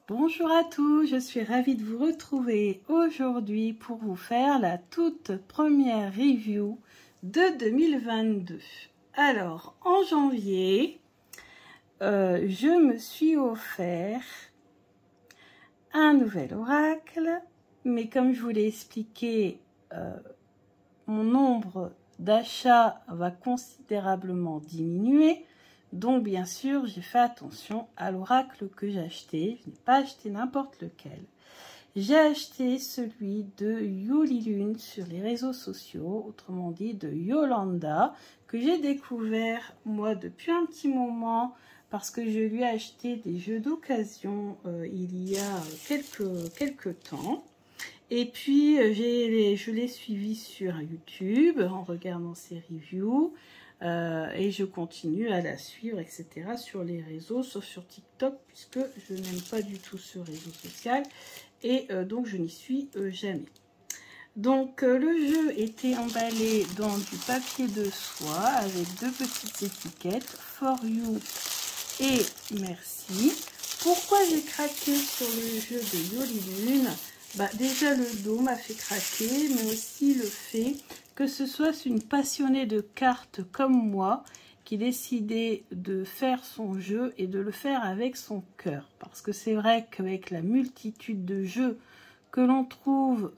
Bonjour à tous, je suis ravie de vous retrouver aujourd'hui pour vous faire la toute première review de 2022. Alors, en janvier, je me suis offert un nouvel oracle, mais comme je vous l'ai expliqué, mon nombre d'achats va considérablement diminuer. Donc, bien sûr, j'ai fait attention à l'oracle que j'ai acheté. Je n'ai pas acheté n'importe lequel. J'ai acheté celui de Yolilune sur les réseaux sociaux, autrement dit de Yolanda, que j'ai découvert, moi, depuis un petit moment, parce que je lui ai acheté des jeux d'occasion il y a quelques temps. Et puis, je l'ai suivi sur YouTube en regardant ses reviews. Et je continue à la suivre, etc. sur les réseaux, sauf sur TikTok, puisque je n'aime pas du tout ce réseau social. Et donc, je n'y suis jamais. Donc, le jeu était emballé dans du papier de soie avec deux petites étiquettes, For You et Merci. Pourquoi j'ai craqué sur le jeu de Yolilune? Déjà, le dos m'a fait craquer, mais aussi le fait que ce soit une passionnée de cartes comme moi qui décidait de faire son jeu et de le faire avec son cœur. Parce que c'est vrai qu'avec la multitude de jeux que l'on trouve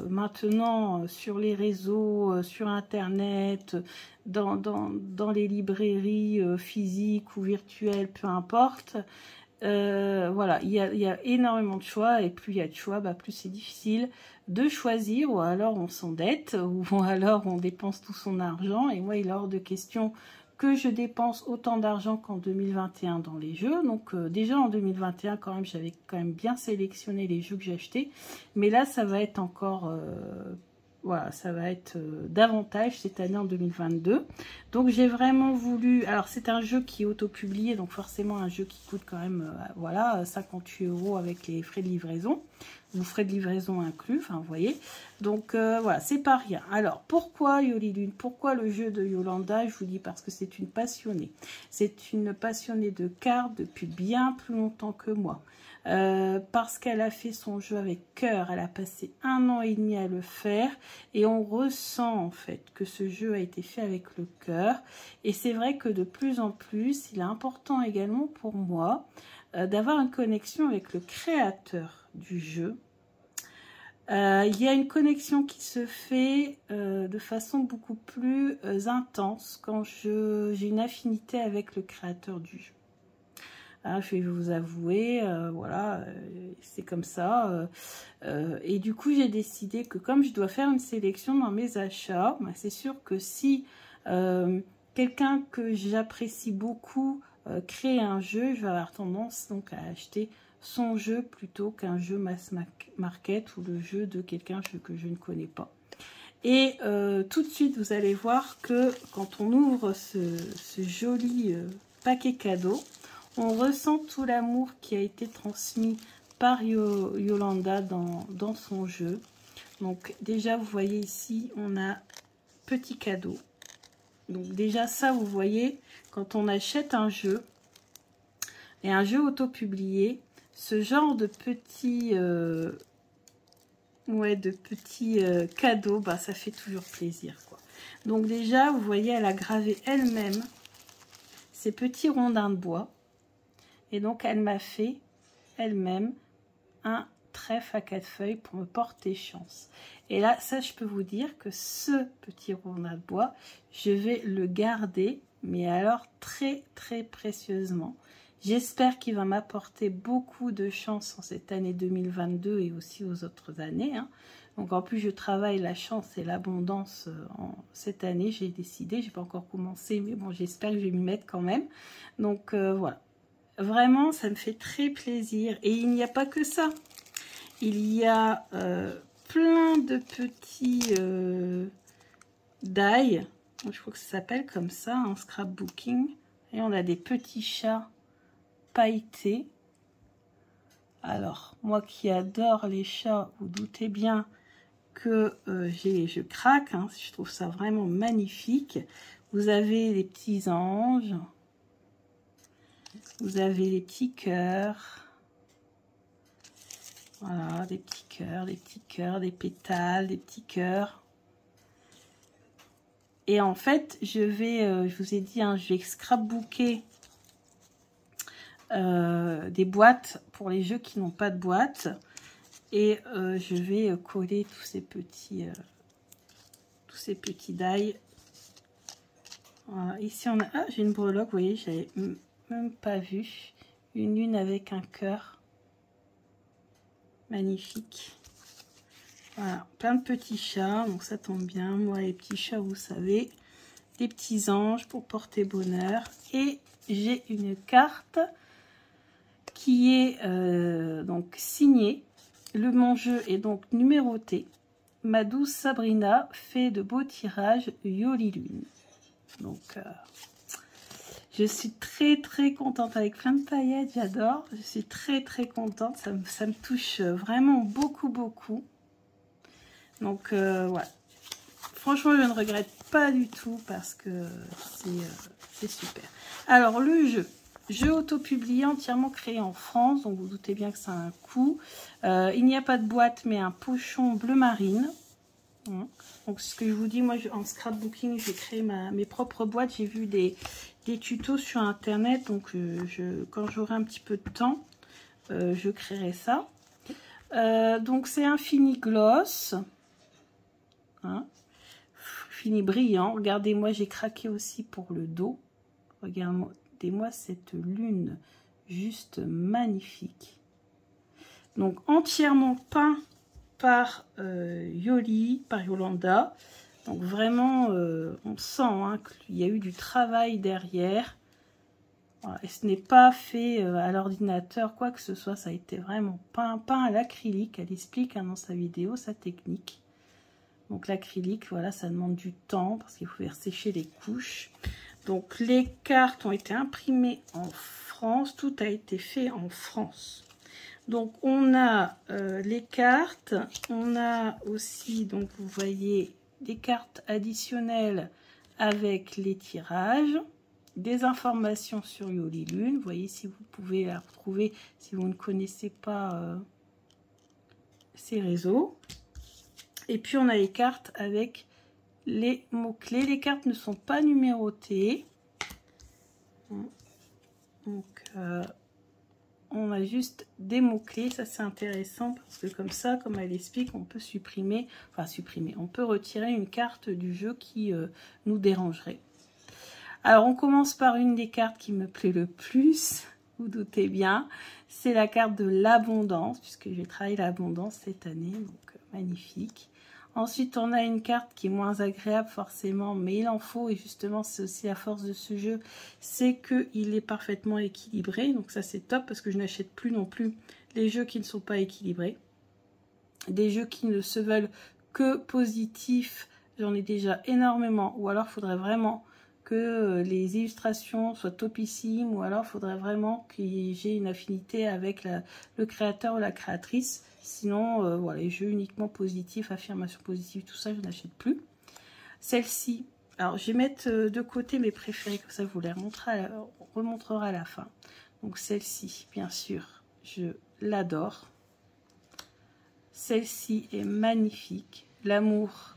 maintenant sur les réseaux, sur Internet, dans les librairies physiques ou virtuelles, peu importe, voilà, il y a énormément de choix, et plus il y a de choix, plus c'est difficile de choisir, ou alors on s'endette, ou alors on dépense tout son argent. Et moi, il est hors de question que je dépense autant d'argent qu'en 2021 dans les jeux. Donc déjà en 2021, quand même, j'avais quand même bien sélectionné les jeux que j'ai achetés, mais là, ça va être encore... voilà, ça va être davantage cette année en 2022. Donc j'ai vraiment voulu... Alors c'est un jeu qui est auto-publié, donc forcément un jeu qui coûte quand même voilà, 58 € avec les frais de livraison, ou frais de livraison inclus, enfin vous voyez. Donc voilà, c'est pas rien. Alors pourquoi Yolilune? Pourquoi le jeu de Yolanda? Je vous dis parce que c'est une passionnée. C'est une passionnée de cartes depuis bien plus longtemps que moi. Parce qu'elle a fait son jeu avec cœur, elle a passé 1 an et demi à le faire, et on ressent en fait que ce jeu a été fait avec le cœur. Et c'est vrai que de plus en plus, il est important également pour moi d'avoir une connexion avec le créateur du jeu. Il y a une connexion qui se fait de façon beaucoup plus intense quand j'ai une affinité avec le créateur du jeu. Je vais vous avouer, voilà, c'est comme ça. Et du coup, j'ai décidé que comme je dois faire une sélection dans mes achats, c'est sûr que si quelqu'un que j'apprécie beaucoup crée un jeu, je vais avoir tendance donc à acheter son jeu plutôt qu'un jeu mass market ou le jeu de quelqu'un que je ne connais pas. Et tout de suite, vous allez voir que quand on ouvre ce joli paquet cadeau, on ressent tout l'amour qui a été transmis par Yolanda dans son jeu. Donc déjà, vous voyez ici, on a petit cadeau. Donc déjà ça, vous voyez, quand on achète un jeu, et un jeu auto-publié, ce genre de petits, cadeaux, ça fait toujours plaisir, quoi. Donc déjà, vous voyez, elle a gravé elle-même ces petits rondins de bois. Et donc, elle m'a fait elle-même un trèfle à 4 feuilles pour me porter chance. Et là, ça, je peux vous dire que ce petit rondin de bois, je vais le garder, mais alors très, très précieusement. J'espère qu'il va m'apporter beaucoup de chance en cette année 2022 et aussi aux autres années. Donc, en plus, je travaille la chance et l'abondance cette année. J'ai décidé, je n'ai pas encore commencé, mais bon, j'espère que je vais m'y mettre quand même. Donc, voilà. Vraiment, ça me fait très plaisir. Et il n'y a pas que ça. Il y a plein de petits die. Je crois que ça s'appelle comme ça, en scrapbooking. Et on a des petits chats pailletés. Alors, moi qui adore les chats, vous doutez bien que je craque. Je trouve ça vraiment magnifique. Vous avez les petits anges. Vous avez les petits cœurs. Voilà, des petits cœurs, des petits cœurs, des pétales, des petits cœurs. Et en fait, je vous ai dit, hein, je vais scrapbooker des boîtes pour les jeux qui n'ont pas de boîte. Et je vais coller tous ces petits die. Voilà. Ici, on a... Ah, j'ai une breloque, vous voyez, j'avais même pas vu. Une lune avec un cœur. Magnifique. Voilà, plein de petits chats, donc ça tombe bien. Moi, les petits chats, vous savez, des petits anges pour porter bonheur. Et j'ai une carte qui est donc signée. Mon jeu est donc numéroté. Ma douce Sabrina fait de beaux tirages Yoli Lune. Donc, je suis très contente avec plein de paillettes, j'adore. Je suis très contente, ça me touche vraiment beaucoup. Donc, voilà. Franchement, je ne regrette pas du tout parce que c'est super. Alors, le jeu auto-publié entièrement créé en France, donc vous doutez bien que ça a un coût. Il n'y a pas de boîte, mais un pochon bleu marine. Donc, ce que je vous dis, moi, en scrapbooking, j'ai créé mes propres boîtes. J'ai vu des tutos sur Internet, donc quand j'aurai un petit peu de temps, je créerai ça. Donc, c'est un fini gloss. Hein, fini brillant. Regardez-moi, j'ai craqué aussi pour le dos. Regardez-moi cette lune, juste magnifique. Donc, entièrement peint par Yolanda. Donc, vraiment, on sent hein, qu'il y a eu du travail derrière. Voilà. Et ce n'est pas fait à l'ordinateur, quoi que ce soit. Ça a été vraiment peint à l'acrylique. Elle explique hein, dans sa vidéo sa technique. Donc l'acrylique, voilà, ça demande du temps parce qu'il faut faire sécher les couches. Donc les cartes ont été imprimées en France. Tout a été fait en France. Donc on a les cartes. On a aussi, donc vous voyez, des cartes additionnelles avec les tirages. Des informations sur Yoli Lune. Vous voyez si vous pouvez la retrouver si vous ne connaissez pas ces réseaux. Et puis, on a les cartes avec les mots-clés. Les cartes ne sont pas numérotées. Donc, on a juste des mots-clés. Ça, c'est intéressant parce que comme ça, comme elle explique, on peut supprimer, on peut retirer une carte du jeu qui nous dérangerait. Alors, on commence par une des cartes qui me plaît le plus. Vous doutez bien. C'est la carte de l'abondance, puisque je vais travailler l'abondance cette année. Donc, magnifique. Ensuite, on a une carte qui est moins agréable forcément, mais il en faut. Et justement, c'est aussi la force de ce jeu, c'est qu'il est parfaitement équilibré. Donc ça, c'est top parce que je n'achète plus non plus les jeux qui ne sont pas équilibrés. Des jeux qui ne se veulent que positifs, j'en ai déjà énormément. Ou alors, il faudrait vraiment que les illustrations soient topissimes. Ou alors, il faudrait vraiment que j'ai une affinité avec le créateur ou la créatrice. Sinon, voilà, les jeux uniquement positifs, affirmations positives, tout ça, je n'achète plus. Celle-ci, alors je vais mettre de côté mes préférés, comme ça je vous les remontrerai à la fin. Donc celle-ci, bien sûr, je l'adore. Celle-ci est magnifique. L'amour,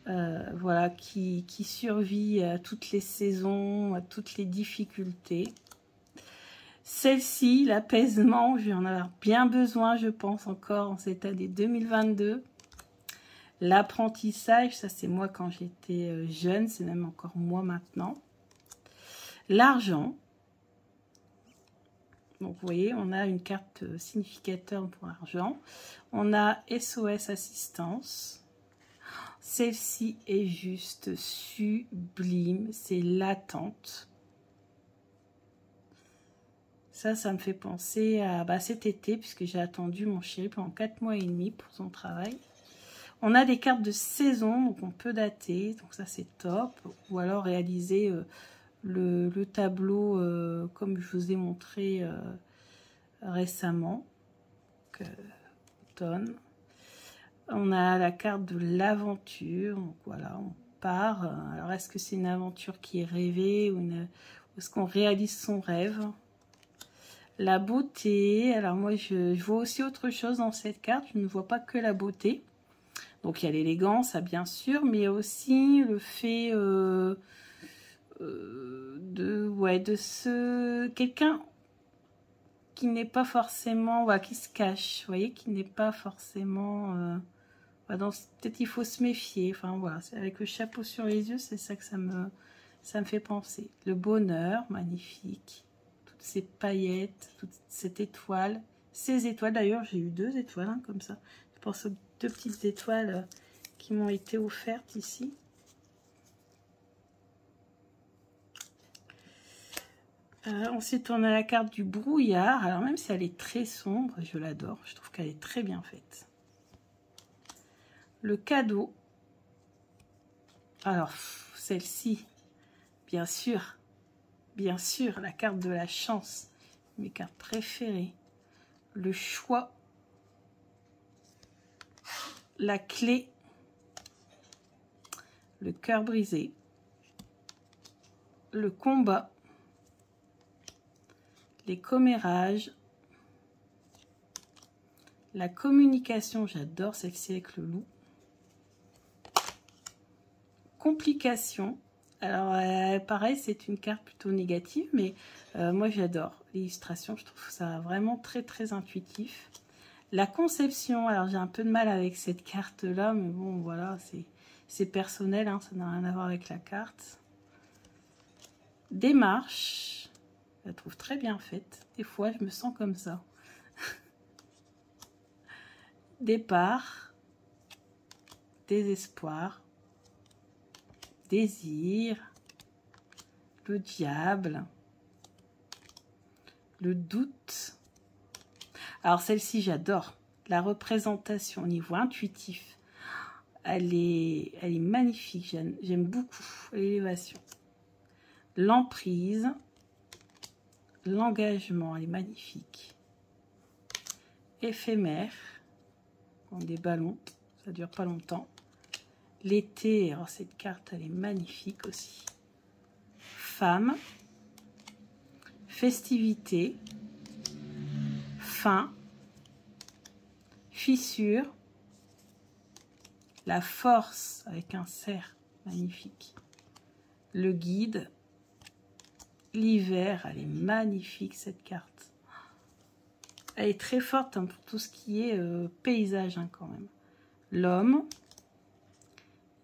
voilà, qui survit à toutes les saisons, à toutes les difficultés. Celle-ci, l'apaisement, je vais en avoir bien besoin, je pense, encore en cette année 2022. L'apprentissage, ça c'est moi quand j'étais jeune, c'est même encore moi maintenant. L'argent. Donc vous voyez, on a une carte significateur pour l'argent. On a SOS Assistance. Celle-ci est juste sublime, c'est l'attente. Ça me fait penser à cet été, puisque j'ai attendu mon chéri pendant 4 mois et demi pour son travail. On a des cartes de saison, donc on peut dater, donc ça c'est top. Ou alors réaliser le tableau comme je vous ai montré récemment. Donc, automne. On a la carte de l'aventure, donc voilà, on part. Alors est-ce que c'est une aventure qui est rêvée ou est-ce qu'on réalise son rêve? La beauté. Alors moi, je vois aussi autre chose dans cette carte. Je ne vois pas que la beauté. Donc il y a l'élégance, bien sûr, mais aussi le fait de ce quelqu'un qui n'est pas forcément, voilà, qui se cache, vous voyez, qui n'est pas forcément, peut-être il faut se méfier, enfin voilà, avec le chapeau sur les yeux, c'est ça que ça me fait penser. Le bonheur, magnifique, toutes ces paillettes, toute cette étoile, ces étoiles, d'ailleurs j'ai eu 2 étoiles, hein, comme ça, je pense aux 2 petites étoiles qui m'ont été offertes ici. Ensuite, on a la carte du brouillard. Alors, même si elle est très sombre, je l'adore. Je trouve qu'elle est très bien faite. Le cadeau. Alors, celle-ci, bien sûr, la carte de la chance. Mes cartes préférées. Le choix. La clé. Le cœur brisé. Le combat. Les commérages, la communication, j'adore celle-ci avec le loup. Complication, alors pareil, c'est une carte plutôt négative, mais moi j'adore l'illustration, je trouve ça vraiment très très intuitif. La conception, alors j'ai un peu de mal avec cette carte-là, mais bon voilà, c'est personnel, hein, ça n'a rien à voir avec la carte. Démarche. Je la trouve très bien faite. Des fois, je me sens comme ça. Départ. Désespoir. Désir. Le diable. Le doute. Alors, celle-ci, j'adore. La représentation au niveau intuitif. Elle est magnifique. J'aime beaucoup l'élévation. L'emprise. L'engagement, elle est magnifique. Éphémère, comme des ballons, ça dure pas longtemps. L'été, alors cette carte, elle est magnifique aussi. Femme, festivité, fin, fissure, la force avec un cerf magnifique. Le guide. L'hiver, elle est magnifique cette carte. Elle est très forte hein, pour tout ce qui est paysage hein, quand même. L'homme,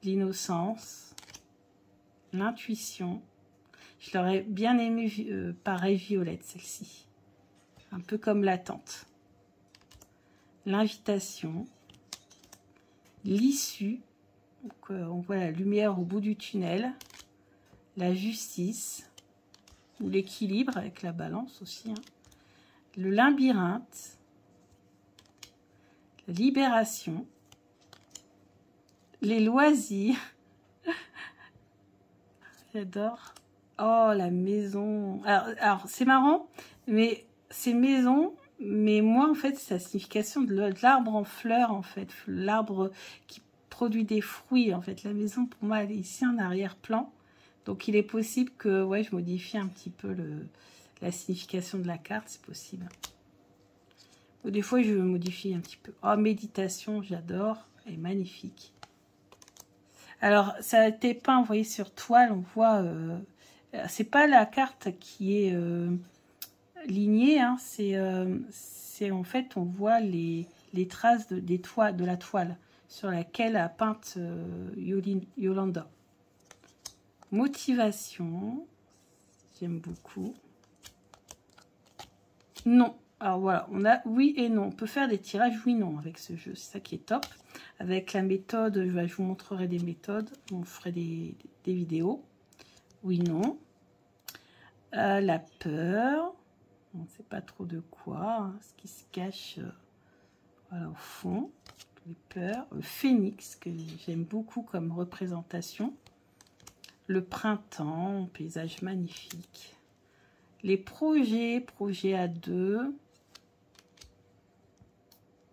l'innocence, l'intuition. Je l'aurais bien aimé pareil violette celle-ci. Un peu comme l'attente. L'invitation, l'issue. On voit la lumière au bout du tunnel. La justice. Ou l'équilibre avec la balance aussi. Hein. Le labyrinthe. La libération. Les loisirs. J'adore. Oh, la maison. Alors c'est marrant, mais c'est maison, mais moi, en fait, c'est la signification de l'arbre en fleurs, en fait. L'arbre qui produit des fruits, en fait. La maison, pour moi, elle est ici en arrière-plan. Donc, il est possible que ouais, je modifie un petit peu la signification de la carte, c'est possible. Ou des fois, je modifie un petit peu. Oh, méditation, j'adore. Elle est magnifique. Alors, ça a été peint, vous voyez, sur toile, on voit... c'est pas la carte qui est lignée, hein, c'est en fait, on voit les traces de la toile sur laquelle a peinte Yolanda. Motivation, j'aime beaucoup. Non, alors voilà, on a oui et non. On peut faire des tirages oui-non avec ce jeu, c'est ça qui est top. Avec la méthode, je vous montrerai des méthodes, on ferait des vidéos. Oui-non. La peur, on ne sait pas trop de quoi, hein, ce qui se cache voilà, au fond. Les peurs. Le phénix, que j'aime beaucoup comme représentation. Le printemps, paysage magnifique. Les projets à deux.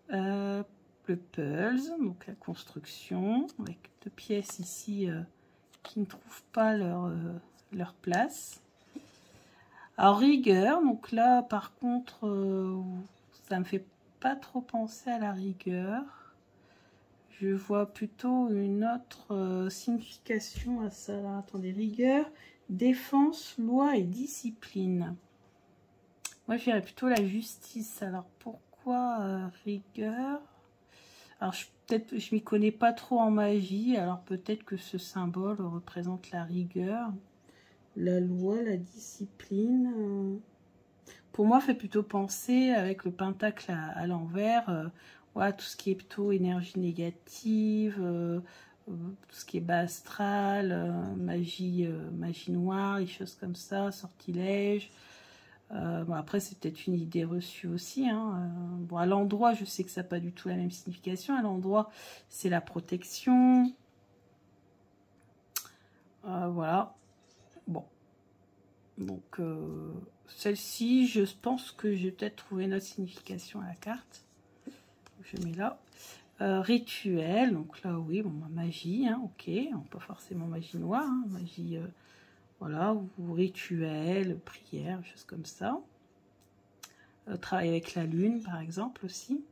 Le puzzle, donc la construction, avec 2 pièces ici qui ne trouvent pas leur place. Alors rigueur, donc là par contre, ça me fait pas trop penser à la rigueur. Je vois plutôt une autre signification à ça. Là, attendez, rigueur, défense, loi et discipline. Moi, je dirais plutôt la justice. Alors, pourquoi rigueur? Alors, peut-être, je m'y connais pas trop en magie. Alors, peut-être que ce symbole représente la rigueur, la loi, la discipline. Pour moi, fait plutôt penser, avec le pentacle à l'envers, voilà, tout ce qui est plutôt énergie négative, tout ce qui est bas astral, magie, magie noire, des choses comme ça, sortilège. Bon, après, c'est peut-être une idée reçue aussi. Hein. Bon, à l'endroit, je sais que ça n'a pas du tout la même signification. À l'endroit, c'est la protection. Voilà. Bon. Donc, celle-ci, je pense que j'ai peut-être trouvé une autre signification à la carte. Je mets là. Rituel. Donc là, oui, bon, magie. Hein, ok. Pas forcément magie noire. Hein, magie... voilà, ou rituel, prière, choses comme ça. Travail avec la lune, par exemple, aussi.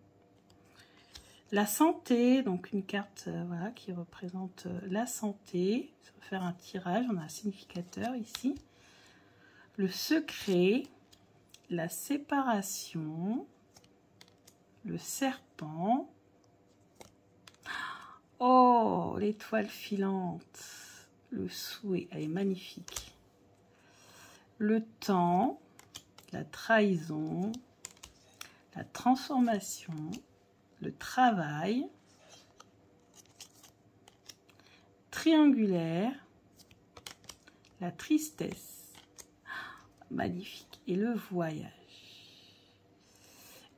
La santé, donc une carte voilà, qui représente la santé. Je vais faire un tirage, on a un significateur ici. Le secret, la séparation, le serpent. Oh, l'étoile filante, le souhait, elle est magnifique. Le temps, la trahison, la transformation, le travail, triangulaire, la tristesse, magnifique, et le voyage.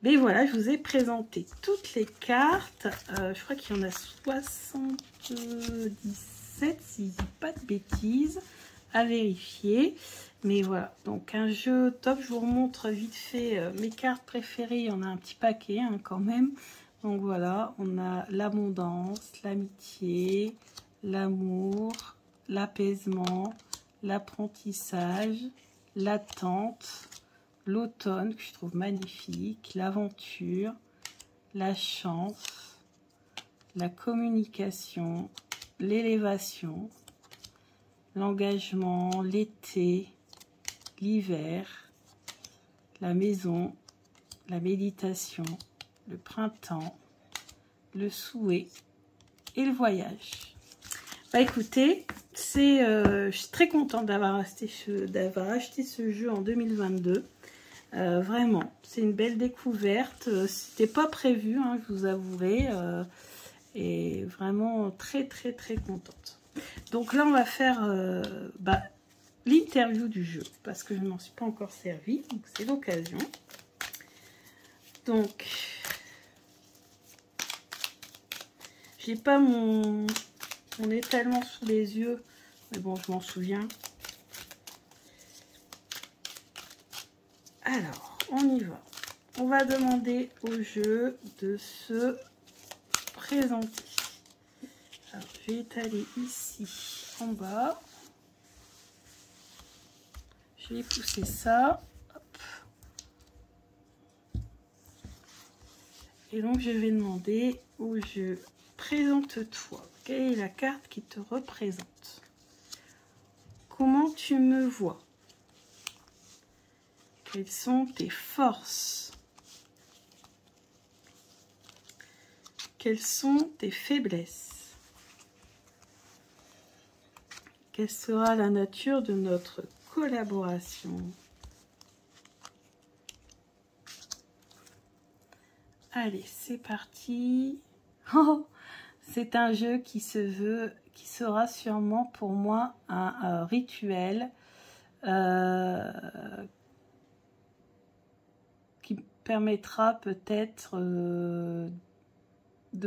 Mais voilà, je vous ai présenté toutes les cartes. Je crois qu'il y en a 77, si je dis pas de bêtises, à vérifier. Mais voilà, donc un jeu top. Je vous remontre vite fait mes cartes préférées. Il y en a un petit paquet hein, quand même. Donc voilà, on a l'abondance, l'amitié, l'amour, l'apaisement, l'apprentissage, l'attente, l'automne que je trouve magnifique, l'aventure, la chance, la communication, l'élévation, l'engagement, l'été, l'hiver, la maison, la méditation, le printemps, le souhait et le voyage. Bah écoutez, je suis très contente d'avoir acheté ce jeu en 2022. Vraiment, c'est une belle découverte. C'était pas prévu, hein, je vous avouerai. Et vraiment très très très contente. Donc là, on va faire l'interview du jeu parce que je ne m'en suis pas encore servi. Donc c'est l'occasion. Donc, j'ai pas mon étalement sous les yeux, mais bon, je m'en souviens. Alors, on y va. On va demander au jeu de se présenter. Alors, je vais étaler ici en bas. Je vais pousser ça. Hop. Et donc, je vais demander au jeu, présente-toi. Quelle est la carte qui te représente? Comment tu me vois? Quelles sont tes forces? Quelles sont tes faiblesses? Quelle sera la nature de notre collaboration? Allez, c'est parti. Oh, c'est un jeu qui sera sûrement pour moi un rituel qui permettra peut-être de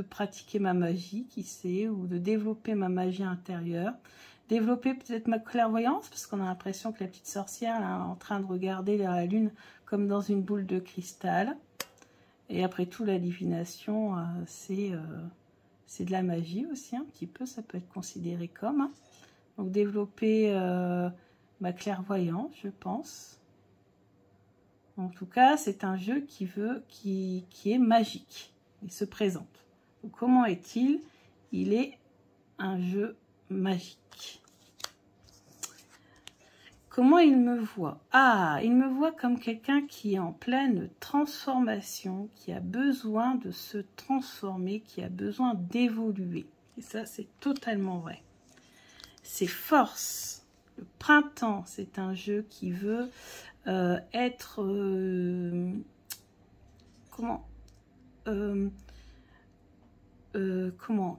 pratiquer ma magie, qui sait, ou de développer ma magie intérieure, développer peut-être ma clairvoyance, parce qu'on a l'impression que la petite sorcière là, est en train de regarder la lune comme dans une boule de cristal. Et après tout, la divination, c'est de la magie aussi, un petit peu, ça peut être considéré comme. Hein. Donc développer ma clairvoyance, je pense. En tout cas, c'est un jeu qui est magique. Il se présente. Donc, comment est-il? Il est un jeu magique. Comment il me voit? Ah, il me voit comme quelqu'un qui est en pleine transformation, qui a besoin de se transformer, qui a besoin d'évoluer. Et ça, c'est totalement vrai. Ses forces. Le printemps, c'est un jeu qui veut être...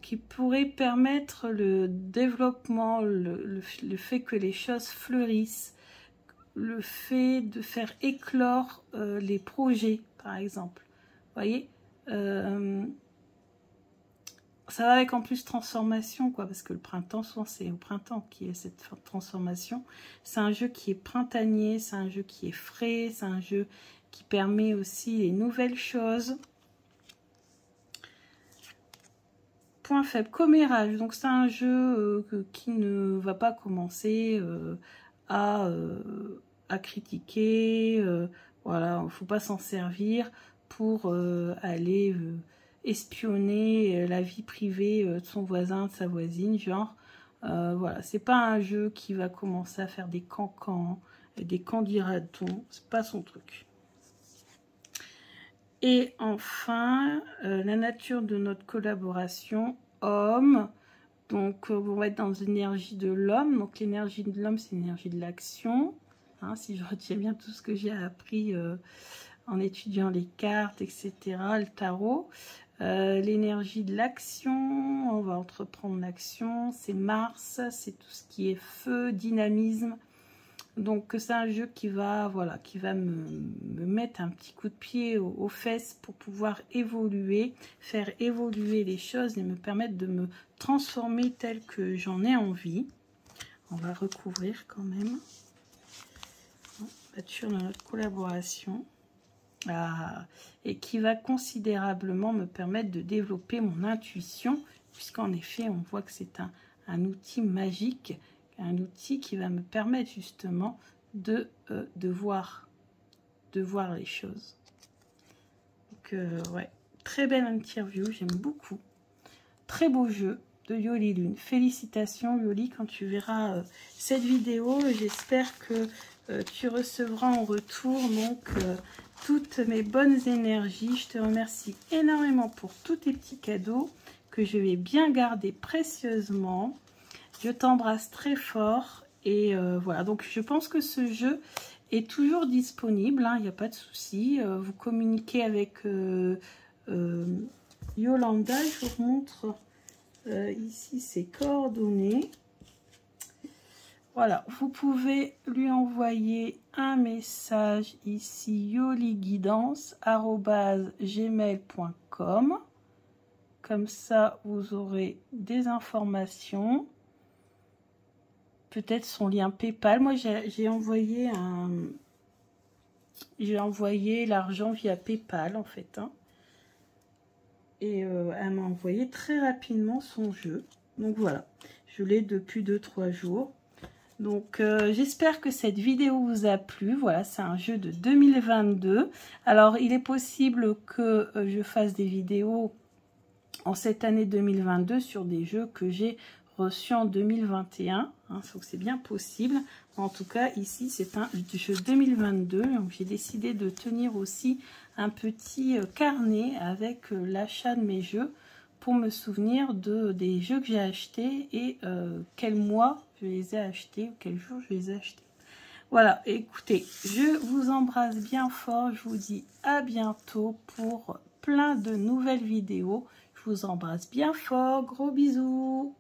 qui pourrait permettre le développement, le fait que les choses fleurissent, le fait de faire éclore les projets, par exemple. Vous voyez, ça va avec en plus transformation, quoi, parce que le printemps, souvent c'est au printemps qui est cette transformation. C'est un jeu qui est printanier, c'est un jeu qui est frais, c'est un jeu qui permet aussi les nouvelles choses. Point faible, commérage. Donc c'est un jeu qui ne va pas commencer à critiquer. Voilà, il ne faut pas s'en servir pour aller espionner la vie privée de son voisin, de sa voisine. Genre, voilà, c'est pas un jeu qui va commencer à faire des cancans, des candidatons. C'est pas son truc. Et enfin, la nature de notre collaboration, homme. Donc, on va être dans l'énergie de l'homme. Donc, l'énergie de l'homme, c'est l'énergie de l'action. Hein, si je retiens bien tout ce que j'ai appris en étudiant les cartes, etc., le tarot. L'énergie de l'action, on va entreprendre l'action. C'est Mars, c'est tout ce qui est feu, dynamisme. Donc c'est un jeu qui va, voilà, qui va me mettre un petit coup de pied aux fesses pour pouvoir évoluer, faire évoluer les choses et me permettre de me transformer tel que j'en ai envie. On va recouvrir quand même. Nature de notre collaboration. Et qui va considérablement me permettre de développer mon intuition, puisqu'en effet on voit que c'est un outil magique, un outil qui va me permettre justement de voir les choses. Donc ouais, très belle interview, j'aime beaucoup. Très beau jeu de Yoli Lune. Félicitations Yoli, quand tu verras cette vidéo, j'espère que tu recevras en retour donc toutes mes bonnes énergies. Je te remercie énormément pour tous tes petits cadeaux que je vais bien garder précieusement. Je t'embrasse très fort et voilà, donc je pense que ce jeu est toujours disponible, hein, il n'y a pas de souci. Vous communiquez avec Yolanda, je vous montre ici ses coordonnées. Voilà, vous pouvez lui envoyer un message ici, yoliguidance@gmail.com. Comme ça, vous aurez des informations. Peut-être son lien PayPal. Moi, j'ai envoyé l'argent via PayPal, en fait. Hein. Et elle m'a envoyé très rapidement son jeu. Donc, voilà. Je l'ai depuis 2-3 jours. Donc, j'espère que cette vidéo vous a plu. Voilà, c'est un jeu de 2022. Alors, il est possible que je fasse des vidéos en cette année 2022 sur des jeux que j'ai reçus en 2021. Hein, donc, c'est bien possible. En tout cas, ici, c'est un jeu 2022. Donc, j'ai décidé de tenir aussi un petit carnet avec l'achat de mes jeux pour me souvenir des jeux que j'ai achetés et quel mois je les ai achetés ou quel jour je les ai achetés. Voilà, écoutez, je vous embrasse bien fort. Je vous dis à bientôt pour plein de nouvelles vidéos. Je vous embrasse bien fort. Gros bisous.